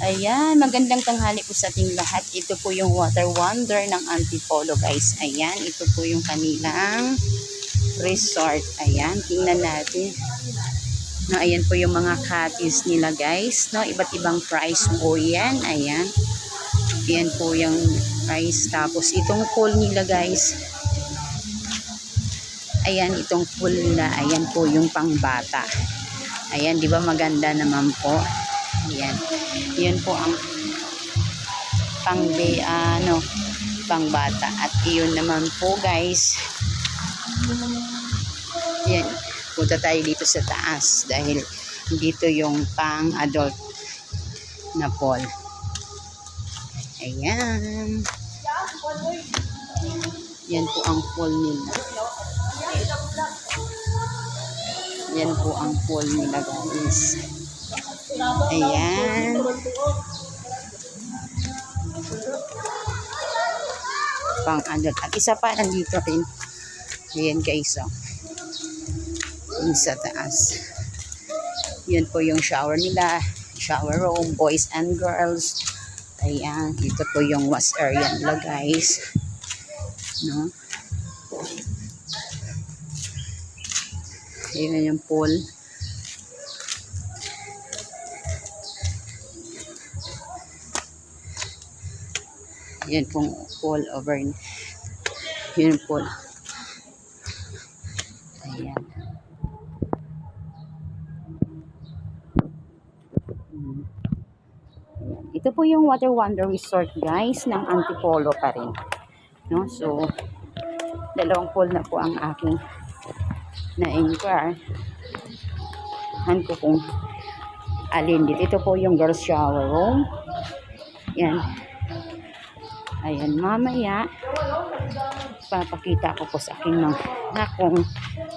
Ayan, magandang tanghali po sa ating lahat. Ito po yung water wonder ng Antipolo guys. Ayan, ito po yung kanilang resort. Ayan, tingnan natin. No, ayan po yung mga cottage nila guys. No, iba't ibang price po yan. Ayan. Ayan po yung price. Tapos itong pool nila guys. Ayan, itong pool nila. Ayan po yung pangbata. Ayan, di ba maganda naman po? Ayan. Yun po ang pangbata. At iyon naman po guys. Ayan. Punta tayo dito sa taas dahil dito yung pang-adult na pool. Ayan. Yan po ang pool nila. Yan po ang pool nila guys. Ayan. Pang-adult. At isa pa nandito rin. Ayan guys. Oh. Yung sa taas. Yun po yung shower nila. Shower room. Boys and girls. Ayan. Ito po yung wash area nila guys. No? Ayan yung pool. Yan pong pool over. Yan pool. Ayan. Ayan. Ito po yung Water Wonder Resort guys ng Antipolo pa rin. No? So, dalawang pool na po ang aking na-inquire. Han ko kung alin dito. Ito po yung girls shower room. Yan. Ayan, mamaya papakita ko po sa akin na kung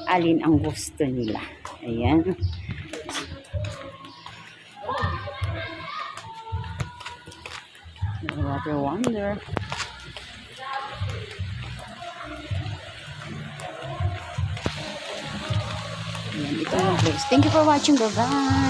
alin ang gusto nila. Ayan. Water wonder. Ayan, ito yung place. Thank you for watching. Bye-bye.